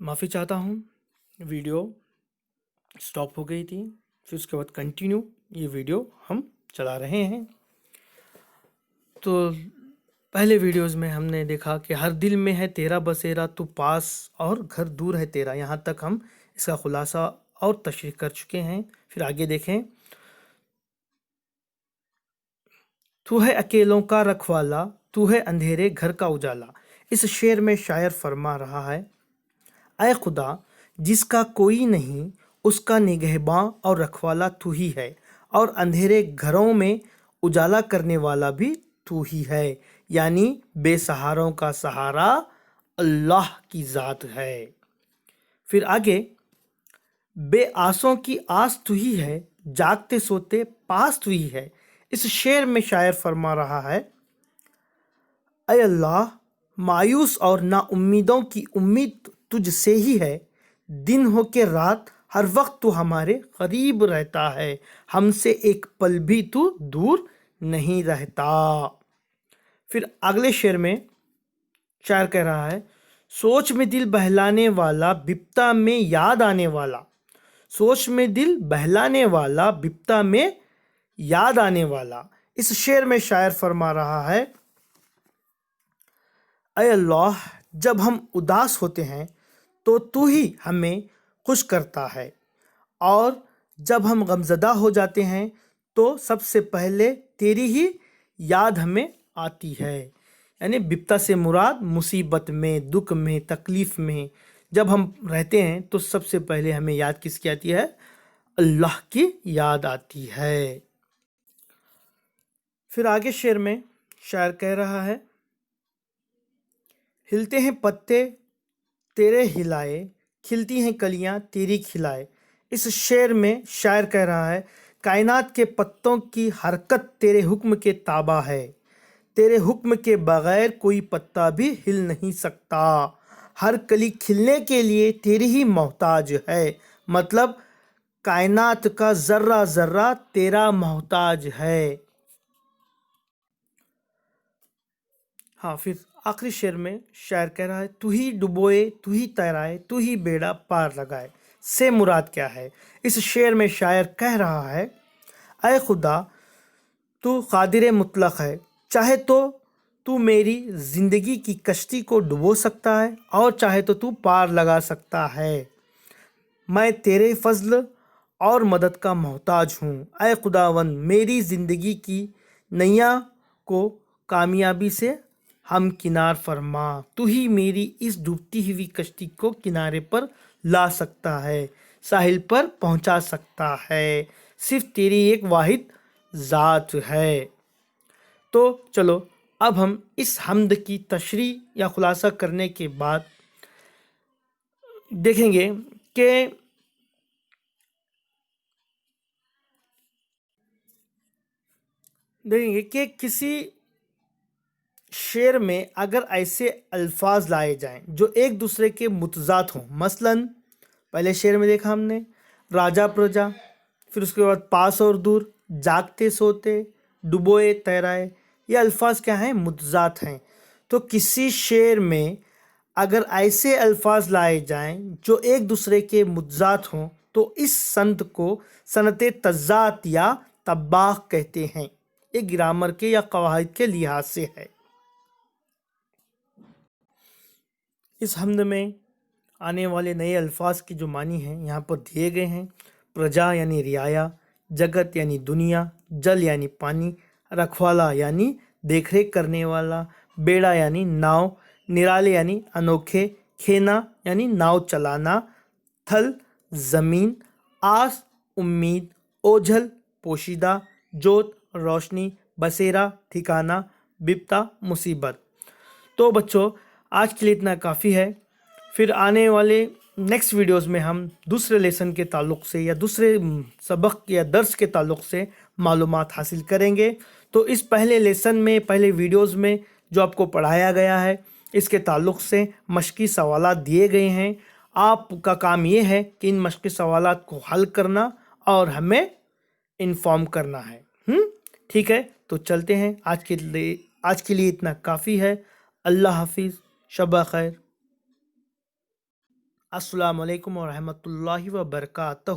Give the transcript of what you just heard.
माफ़ी चाहता हूँ, वीडियो स्टॉप हो गई थी, फिर उसके बाद कंटिन्यू ये वीडियो हम चला रहे हैं। तो पहले वीडियोज़ में हमने देखा कि हर दिल में है तेरा बसेरा, तू पास और घर दूर है तेरा। यहाँ तक हम इसका खुलासा और तशरीह कर चुके हैं। फिर आगे देखें, तू है अकेलों का रखवाला, तू है अंधेरे घर का उजाला। इस शेर में शायर फरमा रहा है, ऐ खुदा जिसका कोई नहीं, उसका निगहबां और रखवाला तू ही है, और अंधेरे घरों में उजाला करने वाला भी तू ही है। यानी बेसहारों का सहारा अल्लाह की ज़ात है। फिर आगे, बेआसों की आस तू ही है, जागते सोते पास तू ही है। इस शेर में शायर फरमा रहा है, ऐ अल्लाह मायूस और नाउम्मीदों की उम्मीद तुझसे ही है। दिन हो के रात हर वक्त तू हमारे करीब रहता है, हमसे एक पल भी तू दूर नहीं रहता। फिर अगले शेर में शायर कह रहा है, सोच में दिल बहलाने वाला, बिपता में याद आने वाला। सोच में दिल बहलाने वाला, बिपता में याद आने वाला। इस शेर में शायर फरमा रहा है, ऐ अल्लाह जब हम उदास होते हैं तो तू ही हमें खुश करता है, और जब हम गमज़दा हो जाते हैं तो सबसे पहले तेरी ही याद हमें आती है। यानी बिपता से मुराद मुसीबत में, दुख में, तकलीफ़ में जब हम रहते हैं तो सबसे पहले हमें याद किसकी आती है? अल्लाह की याद आती है। फिर आगे शेर में शायर कह रहा है, हिलते हैं पत्ते तेरे हिलाए, खिलती हैं कलियां तेरी खिलाए। इस शेर में शायर कह रहा है, कायनात के पत्तों की हरकत तेरे हुक्म के ताबा है, तेरे हुक्म के बगैर कोई पत्ता भी हिल नहीं सकता। हर कली खिलने के लिए तेरी ही मोहताज है, मतलब कायनात का ज़र्रा ज़र्रा तेरा मोहताज है। हाँ, फिर आखिरी शेर में शायर कह रहा है, तू ही डुबोए, तू ही तैराए, तू ही बेड़ा पार लगाए। से मुराद क्या है? इस शेर में शायर कह रहा है, ऐ खुदा तू कादिर मुतलक है, चाहे तो तू मेरी ज़िंदगी की कश्ती को डुबो सकता है और चाहे तो तू पार लगा सकता है। मैं तेरे फजल और मदद का मोहताज हूँ। ऐ खुदावन मेरी ज़िंदगी की नैया को कामयाबी से हम किनार फरमा, तू ही मेरी इस डूबती हुई कश्ती को किनारे पर ला सकता है, साहिल पर पहुंचा सकता है। सिर्फ तेरी एक वाहिद ज़ात है। तो चलो अब हम इस हम्द की तशरीह या खुलासा करने के बाद देखेंगे कि किसी शेर में अगर ऐसे अल्फाज लाए जाएं जो एक दूसरे के मुतज़ाद हों। मसलन पहले शेर में देखा हमने राजा प्रजा, फिर उसके बाद पास और दूर, जागते सोते, डुबोए तैराए। ये अल्फाज क्या हैं? मुतज़ाद हैं। तो किसी शेर में अगर ऐसे अल्फाज लाए जाएं जो एक दूसरे के मुतज़ाद हों तो इस संत को सनते तज़ात या तब्बाक कहते हैं। ये ग्रामर के या कवायद के लिहाज से है। इस हमद में आने वाले नए अल्फाज की जो मानी हैं यहाँ पर दिए गए हैं। प्रजा यानी रियाया, जगत यानी दुनिया, जल यानी पानी, रखवाला यानी देखरेख करने वाला, बेड़ा यानी नाव, निराले यानी अनोखे, खेना यानी नाव चलाना, थल ज़मीन, आस उम्मीद, ओझल पोशीदा, जोत रोशनी, बसेरा ठिकाना, बिपता मुसीबत। तो बच्चों आज के लिए इतना काफ़ी है। फिर आने वाले नेक्स्ट वीडियोस में हम दूसरे लेसन के ताल्लुक़ से या दूसरे सबक या दर्स के ताल्लुक़ से मालूमात हासिल करेंगे। तो इस पहले लेसन में, पहले वीडियोस में जो आपको पढ़ाया गया है इसके ताल्लुक़ से मश्की सवालात दिए गए हैं। आपका काम ये है कि इन मश्की सवालात को हल करना और हमें इन्फॉर्म करना है। ठीक है, तो चलते हैं। आज के लिए इतना काफ़ी है। अल्लाह हाफिज़, शब खैर। السلام علیکم ورحمۃ اللہ وبرکاتہ.